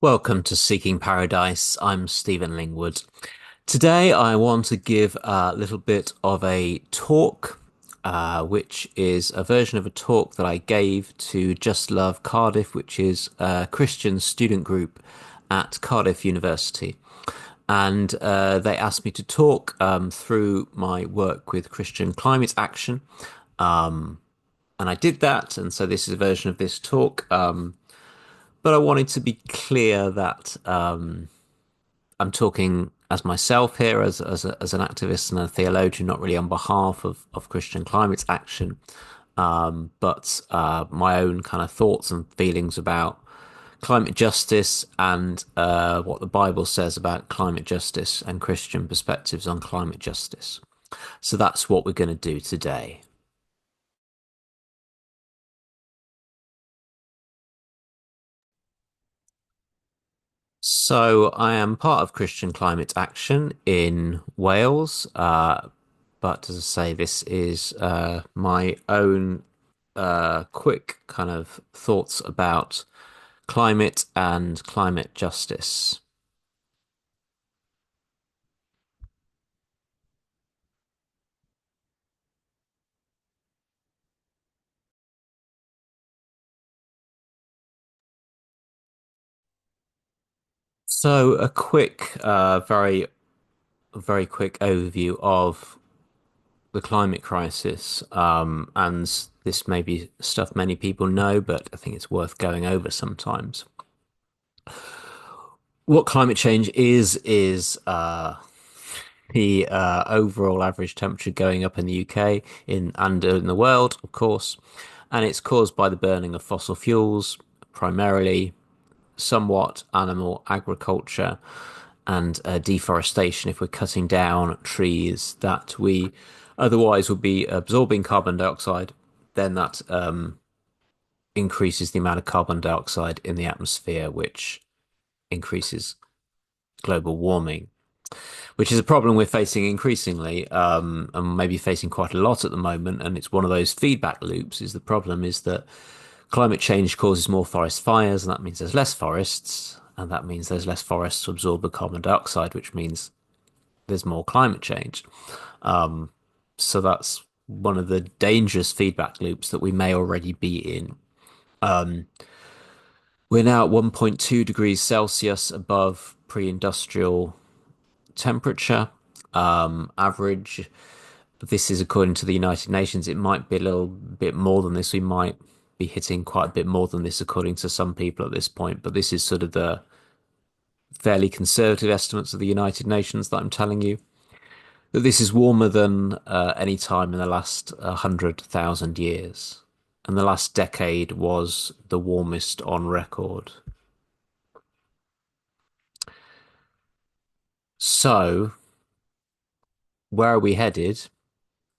Welcome to Seeking Paradise. I'm Stephen Lingwood. Today, I want to give a little bit of a talk, which is a version of a talk that I gave to Just Love Cardiff, which is a Christian student group at Cardiff University. And they asked me to talk through my work with Christian climate action. And I did that. And so this is a version of this talk. But I wanted to be clear that I'm talking as myself here, as an activist and a theologian, not really on behalf of Christian climate action, but my own kind of thoughts and feelings about climate justice and what the Bible says about climate justice and Christian perspectives on climate justice. So that's what we're going to do today. So I am part of Christian Climate Action in Wales, but as I say, this is my own quick kind of thoughts about climate and climate justice. So a quick, very quick overview of the climate crisis, and this may be stuff many people know, but I think it's worth going over sometimes. What climate change is the overall average temperature going up in the UK and in the world, of course, and it's caused by the burning of fossil fuels, primarily, somewhat animal agriculture and deforestation. If we're cutting down trees that we otherwise would be absorbing carbon dioxide, then that increases the amount of carbon dioxide in the atmosphere, which increases global warming, which is a problem we're facing increasingly, and maybe facing quite a lot at the moment. And it's one of those feedback loops. Is the problem is that climate change causes more forest fires, and that means there's less forests, and that means there's less forests to absorb the carbon dioxide, which means there's more climate change. So that's one of the dangerous feedback loops that we may already be in. We're now at 1.2 degrees Celsius above pre-industrial temperature, average. This is according to the United Nations. It might be a little bit more than this. We might be hitting quite a bit more than this, according to some people at this point. But this is sort of the fairly conservative estimates of the United Nations that I'm telling you. That this is warmer than any time in the last 100,000 years. And the last decade was the warmest on record. So, where are we headed?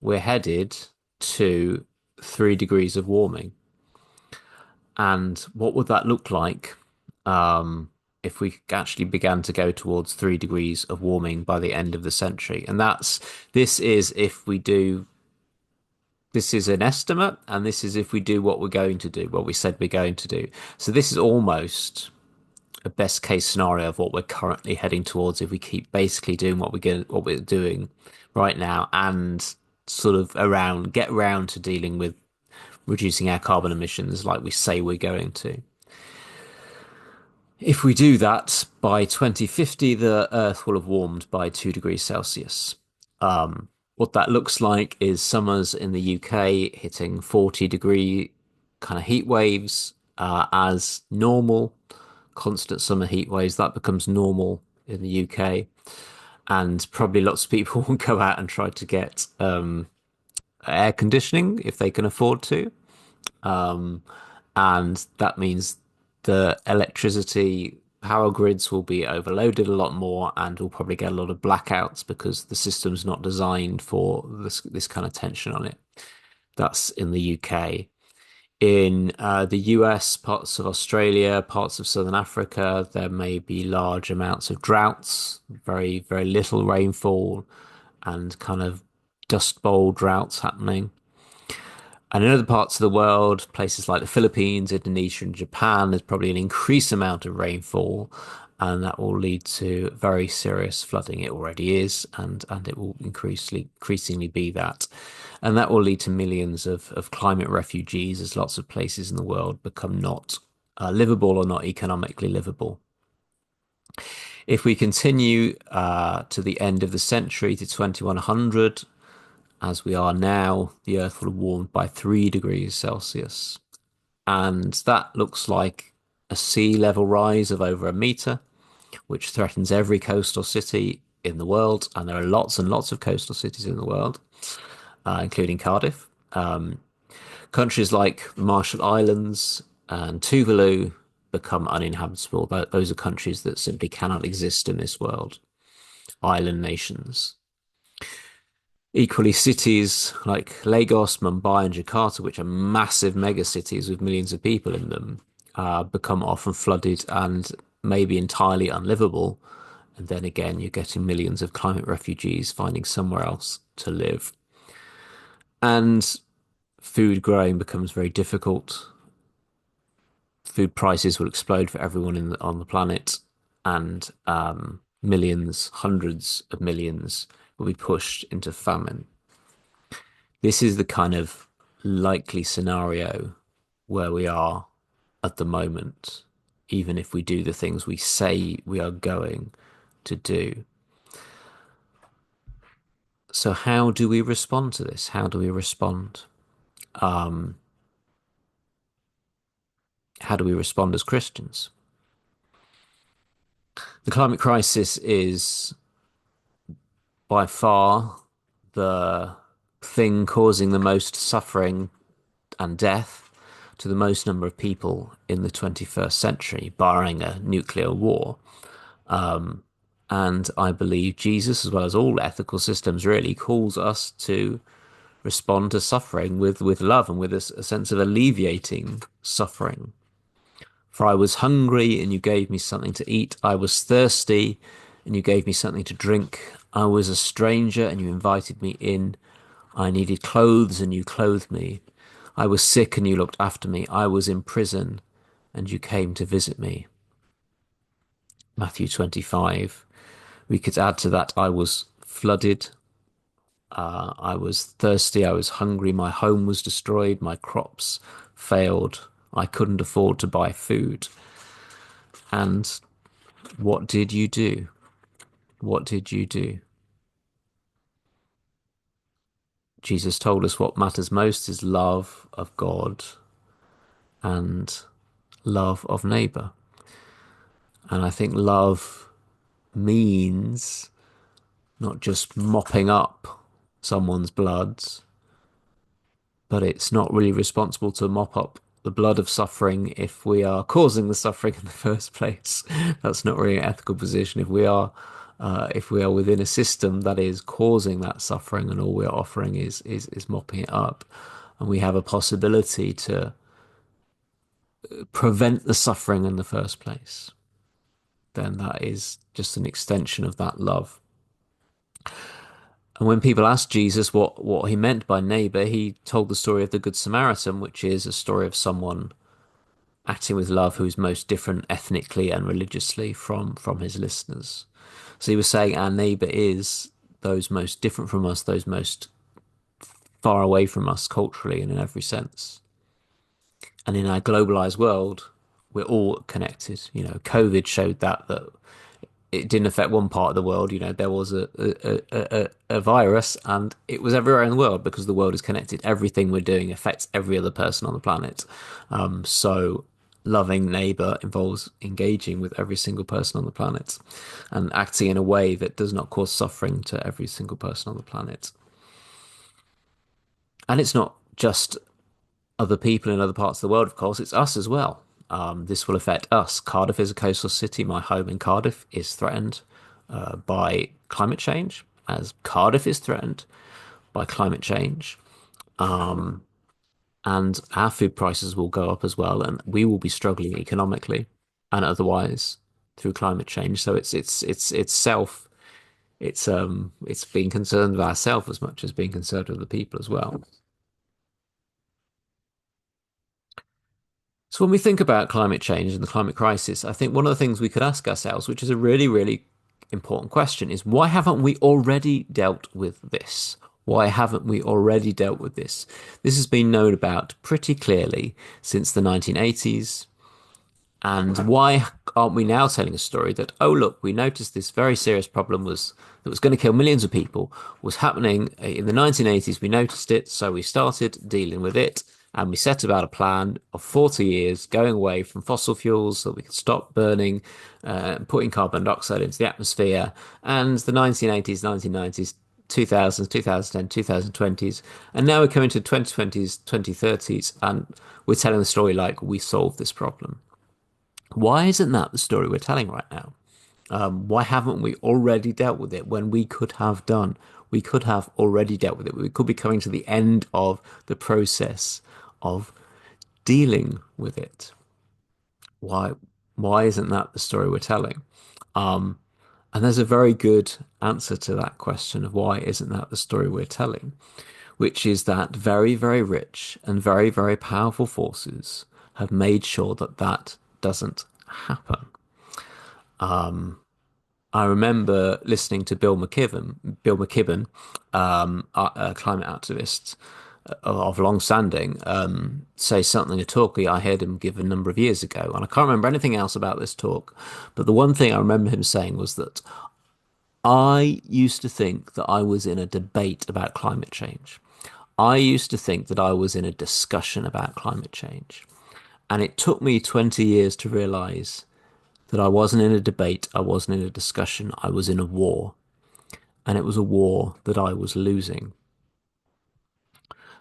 We're headed to 3 degrees of warming. And what would that look like if we actually began to go towards 3 degrees of warming by the end of the century? And this is if we do, this is an estimate, and this is if we do what we're going to do, what we said we're going to do. So this is almost a best case scenario of what we're currently heading towards if we keep basically doing what we're doing right now and sort of get around to dealing with reducing our carbon emissions like we say we're going to. If we do that by 2050, the Earth will have warmed by 2 degrees Celsius. What that looks like is summers in the UK hitting 40-degree kind of heat waves as normal, constant summer heat waves. That becomes normal in the UK. And probably lots of people will go out and try to get air conditioning if they can afford to. And that means the electricity power grids will be overloaded a lot more, and we'll probably get a lot of blackouts because the system's not designed for this kind of tension on it. That's in the UK. In the US, parts of Australia, parts of Southern Africa, there may be large amounts of droughts, very, very little rainfall, and kind of dust bowl droughts happening. And in other parts of the world, places like the Philippines, Indonesia, and Japan, there's probably an increased amount of rainfall, and that will lead to very serious flooding. It already is, and it will increasingly be that. And that will lead to millions of climate refugees as lots of places in the world become not livable or not economically livable. If we continue to the end of the century to 2100, as we are now, the Earth will have warmed by 3 degrees Celsius. And that looks like a sea level rise of over a meter, which threatens every coastal city in the world. And there are lots and lots of coastal cities in the world, including Cardiff. Countries like the Marshall Islands and Tuvalu become uninhabitable. Those are countries that simply cannot exist in this world, island nations. Equally, cities like Lagos, Mumbai, and Jakarta, which are massive mega cities with millions of people in them, become often flooded and maybe entirely unlivable. And then again, you're getting millions of climate refugees finding somewhere else to live. And food growing becomes very difficult. Food prices will explode for everyone on the planet, and millions, hundreds of millions will be pushed into famine. This is the kind of likely scenario where we are at the moment, even if we do the things we say we are going to do. So, how do we respond to this? How do we respond? Um, how do we respond as Christians? The climate crisis is by far the thing causing the most suffering and death to the most number of people in the 21st century, barring a nuclear war. And I believe Jesus, as well as all ethical systems, really calls us to respond to suffering with love and with a sense of alleviating suffering. For I was hungry and you gave me something to eat. I was thirsty and you gave me something to drink. I was a stranger and you invited me in. I needed clothes and you clothed me. I was sick and you looked after me. I was in prison and you came to visit me. Matthew 25. We could add to that, I was flooded. I was thirsty. I was hungry. My home was destroyed. My crops failed. I couldn't afford to buy food. And what did you do? What did you do? Jesus told us what matters most is love of God and love of neighbor. And I think love means not just mopping up someone's blood, but it's not really responsible to mop up the blood of suffering if we are causing the suffering in the first place. That's not really an ethical position. If we are within a system that is causing that suffering and all we're offering is mopping it up, and we have a possibility to prevent the suffering in the first place, then that is just an extension of that love. And when people asked Jesus what he meant by neighbor, he told the story of the Good Samaritan, which is a story of someone acting with love who's most different ethnically and religiously from his listeners. So he was saying our neighbor is those most different from us, those most far away from us culturally and in every sense. And in our globalized world, we're all connected. You know, COVID showed that it didn't affect one part of the world. You know, there was a virus and it was everywhere in the world because the world is connected. Everything we're doing affects every other person on the planet. So loving neighbor involves engaging with every single person on the planet and acting in a way that does not cause suffering to every single person on the planet. And it's not just other people in other parts of the world, of course, it's us as well. This will affect us. Cardiff is a coastal city. My home in Cardiff is threatened by climate change, as Cardiff is threatened by climate change. And our food prices will go up as well, and we will be struggling economically and otherwise through climate change. So it's being concerned with ourselves as much as being concerned with the people as well. So when we think about climate change and the climate crisis, I think one of the things we could ask ourselves, which is a really, really important question, is why haven't we already dealt with this? Why haven't we already dealt with this? This has been known about pretty clearly since the 1980s. And why aren't we now telling a story that, oh, look, we noticed this very serious problem was that was going to kill millions of people was happening in the 1980s. We noticed it, so we started dealing with it, and we set about a plan of 40 years going away from fossil fuels so we could stop burning, putting carbon dioxide into the atmosphere. And the 1980s, 1990s, 2000s, 2010, 2020s, and now we're coming to 2020s, 2030s, and we're telling the story like we solved this problem. Why isn't that the story we're telling right now? Why haven't we already dealt with it when we could have done? We could have already dealt with it. We could be coming to the end of the process of dealing with it. Why, why isn't that the story we're telling? Um, and there's a very good answer to that question of why isn't that the story we're telling, which is that very, very rich and very, very powerful forces have made sure that that doesn't happen. I remember listening to Bill McKibben, a climate activist of long standing, say something, a talk I heard him give a number of years ago. And I can't remember anything else about this talk, but the one thing I remember him saying was that I used to think that I was in a debate about climate change. I used to think that I was in a discussion about climate change. And it took me 20 years to realize that I wasn't in a debate, I wasn't in a discussion, I was in a war. And it was a war that I was losing.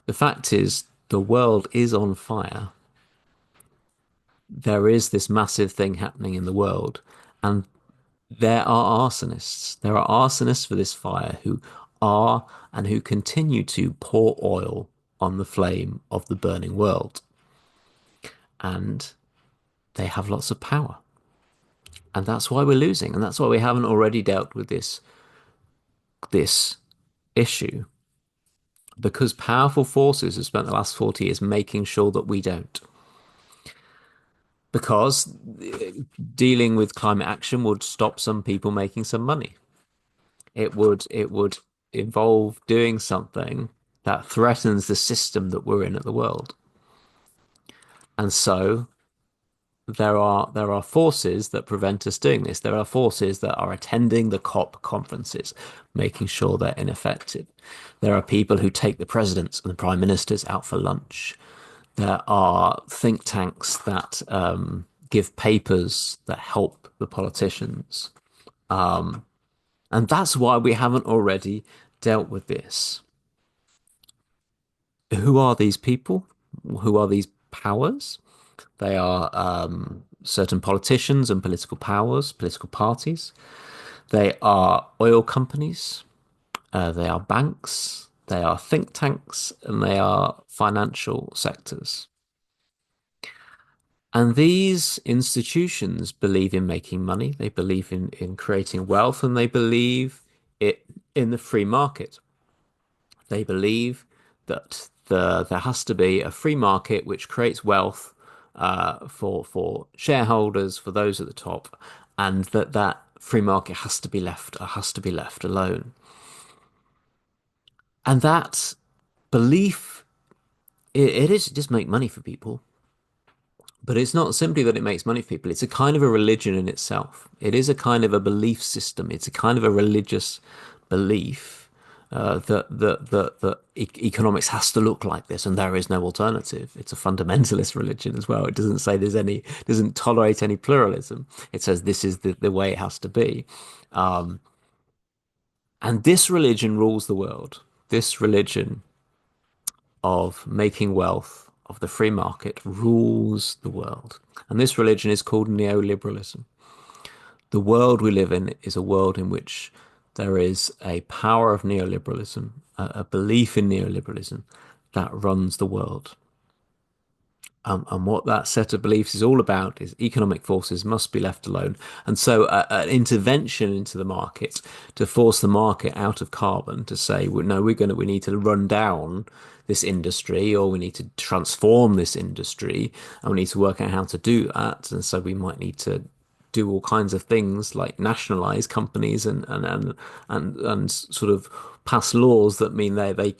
The fact is, the world is on fire. There is this massive thing happening in the world, and there are arsonists. There are arsonists for this fire who are and who continue to pour oil on the flame of the burning world. And they have lots of power. And that's why we're losing. And that's why we haven't already dealt with this issue. Because powerful forces have spent the last 40 years making sure that we don't. Because dealing with climate action would stop some people making some money. It would involve doing something that threatens the system that we're in at the world. And so there are forces that prevent us doing this. There are forces that are attending the COP conferences, making sure they're ineffective. There are people who take the presidents and the prime ministers out for lunch. There are think tanks that give papers that help the politicians. And that's why we haven't already dealt with this. Who are these people? Who are these powers? They are certain politicians and political powers, political parties. They are oil companies. They are banks. They are think tanks, and they are financial sectors. And these institutions believe in making money. They believe in creating wealth, and they believe it in the free market. They believe that there has to be a free market which creates wealth for shareholders, for those at the top, and that free market has to be left alone. And that belief, it is to just make money for people. But it's not simply that it makes money for people. It's a kind of a religion in itself. It is a kind of a belief system. It's a kind of a religious belief that economics has to look like this, and there is no alternative. It's a fundamentalist religion as well. It doesn't say doesn't tolerate any pluralism. It says this is the way it has to be. Um, and this religion rules the world. This religion of making wealth, of the free market, rules the world. And this religion is called neoliberalism. The world we live in is a world in which there is a power of neoliberalism, a belief in neoliberalism that runs the world. And what that set of beliefs is all about is economic forces must be left alone. And so an intervention into the market to force the market out of carbon to say, well, no, we need to run down this industry, or we need to transform this industry, and we need to work out how to do that. And so we might need to do all kinds of things like nationalize companies and sort of pass laws that mean they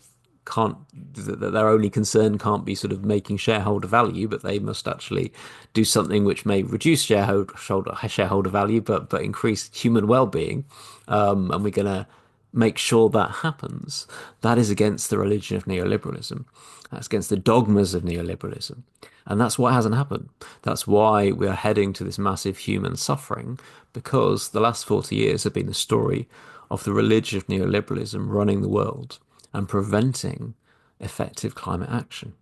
can't that their only concern can't be sort of making shareholder value, but they must actually do something which may reduce shareholder value, but increase human well-being. And we're going to make sure that happens. That is against the religion of neoliberalism. That's against the dogmas of neoliberalism. And that's what hasn't happened. That's why we are heading to this massive human suffering, because the last 40 years have been the story of the religion of neoliberalism running the world and preventing effective climate action.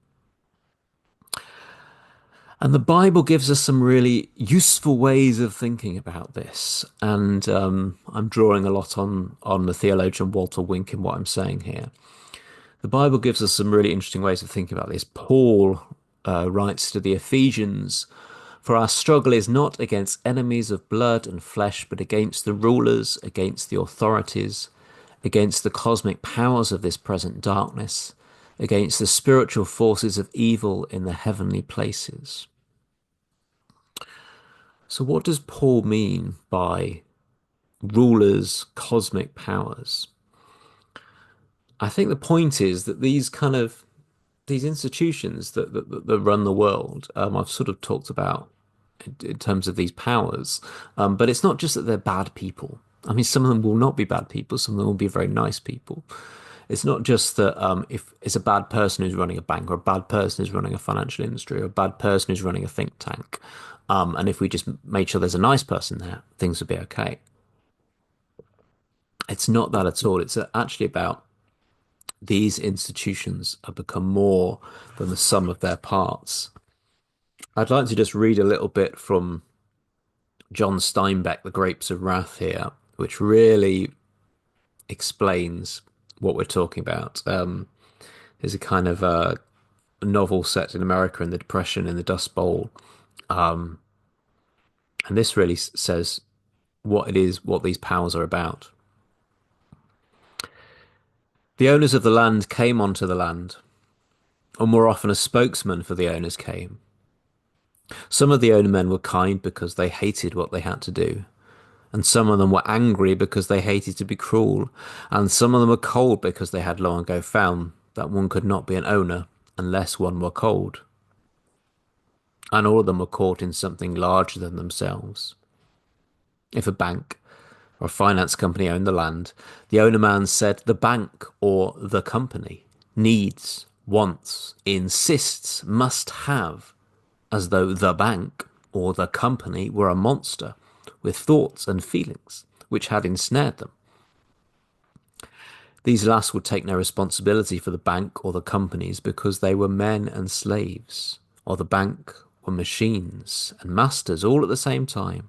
And the Bible gives us some really useful ways of thinking about this. And I'm drawing a lot on the theologian Walter Wink in what I'm saying here. The Bible gives us some really interesting ways of thinking about this. Paul writes to the Ephesians, "For our struggle is not against enemies of blood and flesh, but against the rulers, against the authorities, against the cosmic powers of this present darkness, against the spiritual forces of evil in the heavenly places." So, what does Paul mean by rulers, cosmic powers? I think the point is that these institutions that run the world, I've sort of talked about in terms of these powers, but it's not just that they're bad people. I mean, some of them will not be bad people. Some of them will be very nice people. It's not just that if it's a bad person who's running a bank, or a bad person who's running a financial industry, or a bad person who's running a think tank. And if we just made sure there's a nice person there, things would be okay. It's not that at all. It's actually about these institutions have become more than the sum of their parts. I'd like to just read a little bit from John Steinbeck, The Grapes of Wrath here, which really explains what we're talking about. There's a kind of novel set in America in the Depression in the Dust Bowl. And this really says what it is, what these powers are about. The owners of the land came onto the land, or more often a spokesman for the owners came. Some of the owner men were kind because they hated what they had to do, and some of them were angry because they hated to be cruel, and some of them were cold because they had long ago found that one could not be an owner unless one were cold. And all of them were caught in something larger than themselves. If a bank or a finance company owned the land, the owner man said the bank or the company needs, wants, insists, must have, as though the bank or the company were a monster with thoughts and feelings which had ensnared them. These last would take no responsibility for the bank or the companies because they were men and slaves, or the bank were machines and masters all at the same time.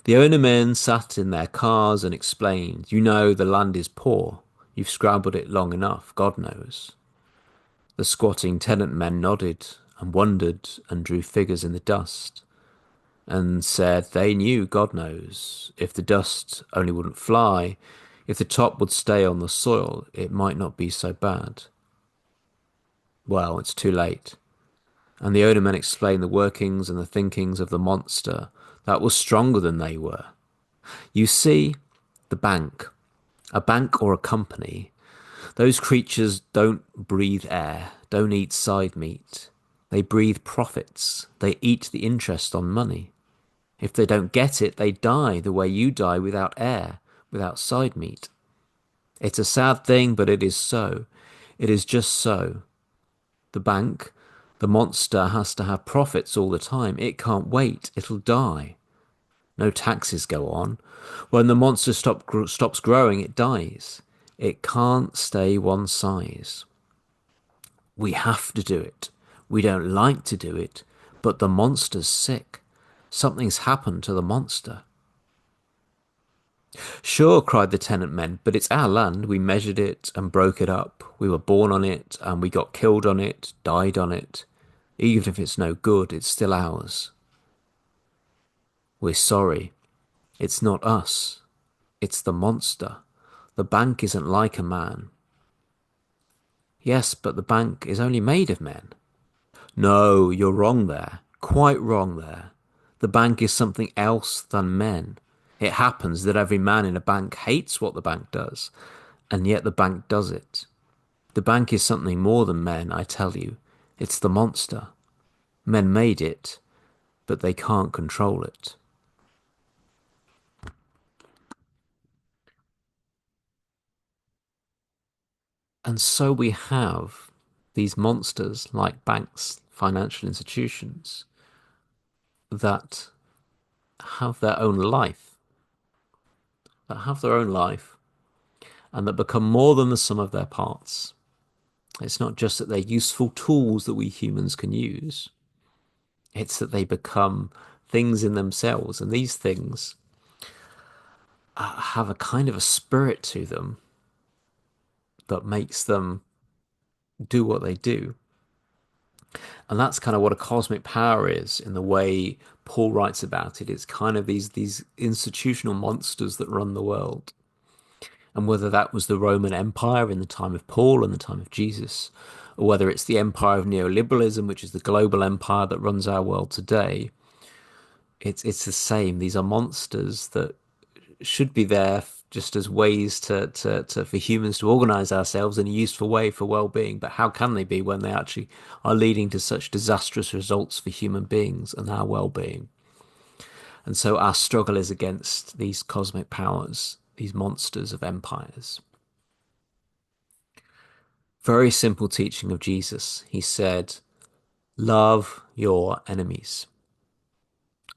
The owner men sat in their cars and explained, "You know, the land is poor. You've scrabbled it long enough, God knows." The squatting tenant men nodded and wondered and drew figures in the dust and said they knew, God knows, if the dust only wouldn't fly, if the top would stay on the soil, it might not be so bad. Well, it's too late. And the owner men explained the workings and the thinkings of the monster that was stronger than they were. You see, the bank, a bank or a company, those creatures don't breathe air, don't eat side meat. They breathe profits. They eat the interest on money. If they don't get it, they die the way you die without air, without side meat. It's a sad thing, but it is so. It is just so. The bank, the monster, has to have profits all the time. It can't wait. It'll die. No taxes go on. When the monster stops growing, it dies. It can't stay one size. We have to do it. We don't like to do it, but the monster's sick. Something's happened to the monster. Sure, cried the tenant men, but it's our land. We measured it and broke it up. We were born on it and we got killed on it, died on it. Even if it's no good, it's still ours. We're sorry. It's not us. It's the monster. The bank isn't like a man. Yes, but the bank is only made of men. No, you're wrong there. Quite wrong there. The bank is something else than men. It happens that every man in a bank hates what the bank does, and yet the bank does it. The bank is something more than men, I tell you. It's the monster. Men made it, but they can't control it. And so we have these monsters like banks, financial institutions that have their own life, that have their own life, and that become more than the sum of their parts. It's not just that they're useful tools that we humans can use, it's that they become things in themselves. And these things have a kind of a spirit to them that makes them do what they do. And that's kind of what a cosmic power is in the way Paul writes about it. It's kind of these institutional monsters that run the world. And whether that was the Roman Empire in the time of Paul and the time of Jesus, or whether it's the empire of neoliberalism, which is the global empire that runs our world today, it's the same. These are monsters that should be there just as ways to for humans to organize ourselves in a useful way for well-being. But how can they be when they actually are leading to such disastrous results for human beings and our well-being? And so our struggle is against these cosmic powers, these monsters of empires. Very simple teaching of Jesus. He said, love your enemies.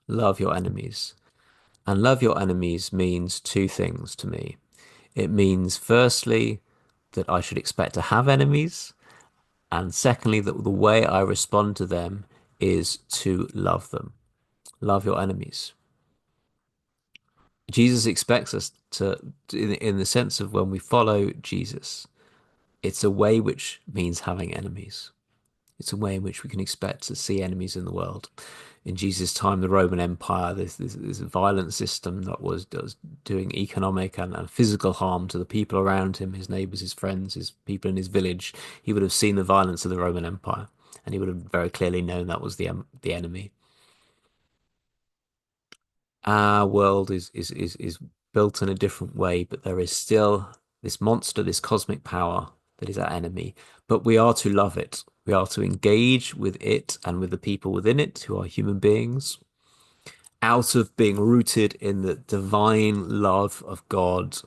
Love your enemies. And love your enemies means two things to me. It means, firstly, that I should expect to have enemies. And secondly, that the way I respond to them is to love them. Love your enemies. Jesus expects us in the sense of when we follow Jesus, it's a way which means having enemies. It's a way in which we can expect to see enemies in the world. In Jesus' time, the Roman Empire, this violent system that was doing economic and physical harm to the people around him, his neighbors, his friends, his people in his village. He would have seen the violence of the Roman Empire, and he would have very clearly known that was the enemy. Our world is built in a different way, but there is still this monster, this cosmic power that is our enemy. But we are to love it. We are to engage with it and with the people within it who are human beings, out of being rooted in the divine love of God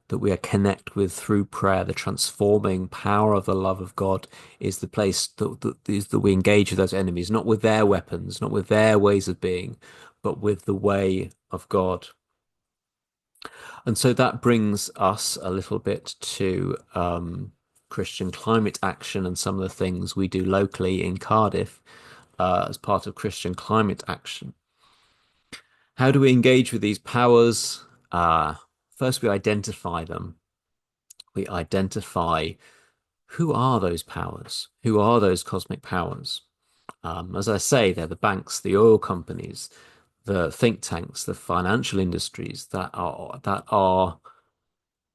that we are connect with through prayer. The transforming power of the love of God is the place that we engage with those enemies, not with their weapons, not with their ways of being, but with the way of God. And so that brings us a little bit to Christian climate action and some of the things we do locally in Cardiff as part of Christian climate action. How do we engage with these powers? First, we identify them. We identify who are those powers? Who are those cosmic powers? As I say, they're the banks, the oil companies, the think tanks, the financial industries that are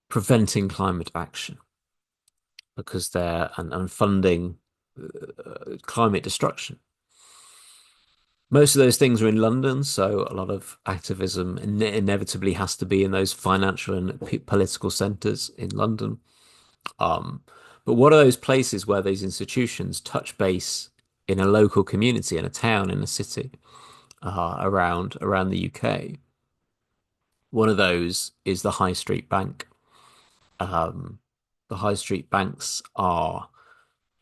preventing climate action because they're and funding climate destruction. Most of those things are in London, so a lot of activism inevitably has to be in those financial and political centres in London. Um, but what are those places where these institutions touch base in a local community, in a town, in a city, around the UK? One of those is the High Street Bank. Um, the High Street banks are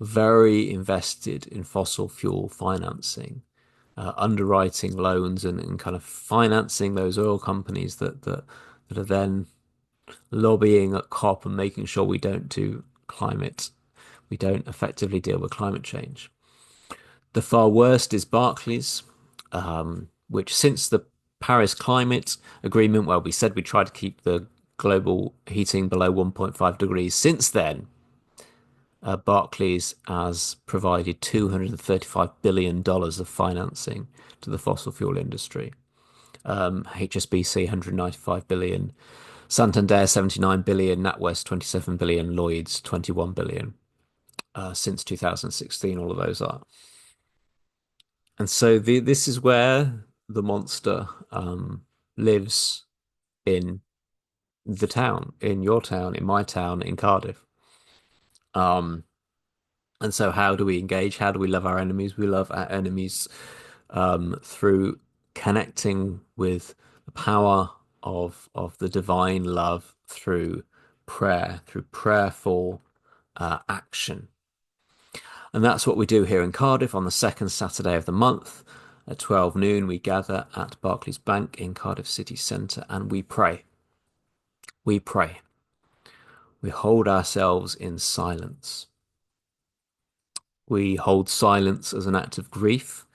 very invested in fossil fuel financing, underwriting loans and kind of financing those oil companies that are then lobbying at COP and making sure we don't effectively deal with climate change. The far worst is Barclays, which since the Paris Climate Agreement, where we said we tried to keep the global heating below 1.5 degrees, since then, Barclays has provided $235 billion of financing to the fossil fuel industry. HSBC 195 billion, Santander 79 billion, NatWest 27 billion, Lloyds 21 billion. since 2016. All of those are. And so this is where the monster lives in the town, in your town, in my town, in Cardiff. Um, and so how do we engage? How do we love our enemies? We love our enemies through connecting with the power of the divine love through prayerful action. And that's what we do here in Cardiff on the second Saturday of the month. At 12 noon, we gather at Barclays Bank in Cardiff city centre and we pray. We pray. We hold ourselves in silence. We hold silence as an act of grief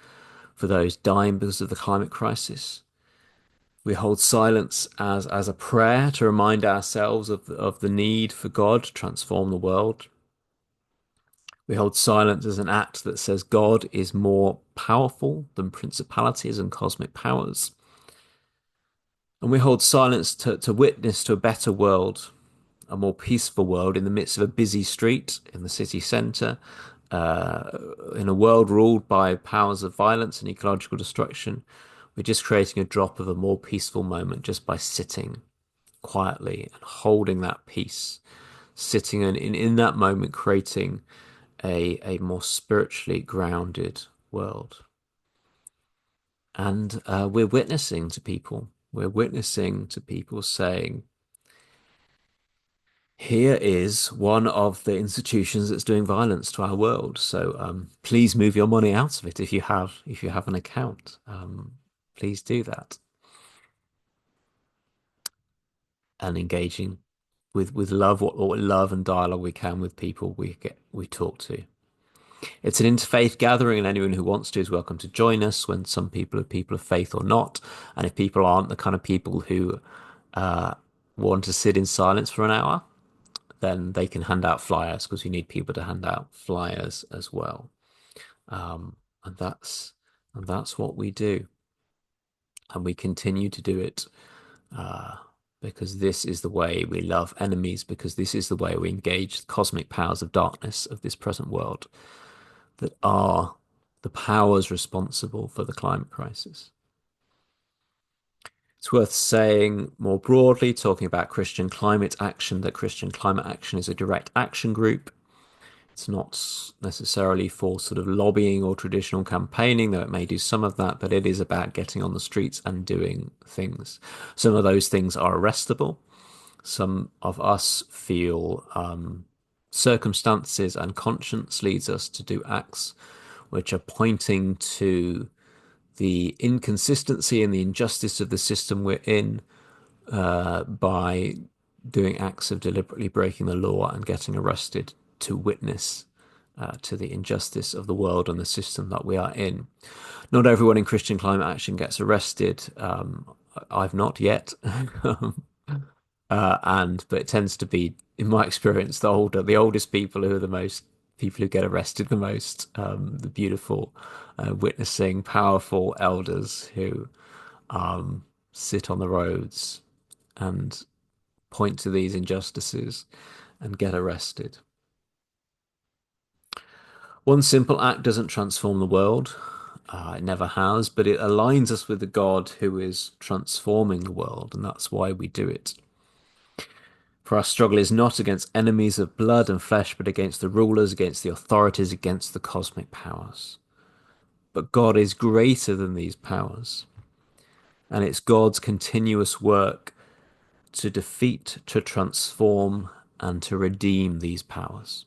for those dying because of the climate crisis. We hold silence as a prayer to remind ourselves of the need for God to transform the world. We hold silence as an act that says God is more powerful than principalities and cosmic powers. And we hold silence to witness to a better world, a more peaceful world in the midst of a busy street in the city centre, in a world ruled by powers of violence and ecological destruction. We're just creating a drop of a more peaceful moment just by sitting quietly and holding that peace, sitting and in that moment creating a more spiritually grounded world. And we're witnessing to people. We're witnessing to people saying, here is one of the institutions that's doing violence to our world. So please move your money out of it if you have an account. Please do that. And engaging with love, what love and dialogue we can with people we talk to. It's an interfaith gathering, and anyone who wants to is welcome to join us. When some people are people of faith or not, and if people aren't the kind of people who uh, want to sit in silence for an hour, then they can hand out flyers because we need people to hand out flyers as well. Um, and that's what we do, and we continue to do it uh, because this is the way we love enemies, because this is the way we engage the cosmic powers of darkness of this present world that are the powers responsible for the climate crisis. It's worth saying more broadly, talking about Christian climate action, that Christian climate action is a direct action group. It's not necessarily for sort of lobbying or traditional campaigning, though it may do some of that, but it is about getting on the streets and doing things. Some of those things are arrestable. Some of us feel circumstances and conscience leads us to do acts which are pointing to the inconsistency and the injustice of the system we're in by doing acts of deliberately breaking the law and getting arrested to witness to the injustice of the world and the system that we are in. Not everyone in Christian climate action gets arrested. I've not yet. But it tends to be, in my experience, the oldest people who are the most people who get arrested the most, the beautiful, witnessing, powerful elders who sit on the roads and point to these injustices and get arrested. One simple act doesn't transform the world. It never has, but it aligns us with the God who is transforming the world, and that's why we do it. For our struggle is not against enemies of blood and flesh, but against the rulers, against the authorities, against the cosmic powers. But God is greater than these powers, and it's God's continuous work to defeat, to transform, and to redeem these powers.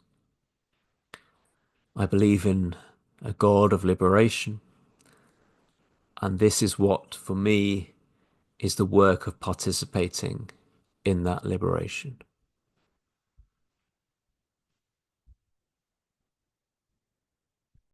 I believe in a God of liberation, and this is what, for me, is the work of participating in that liberation.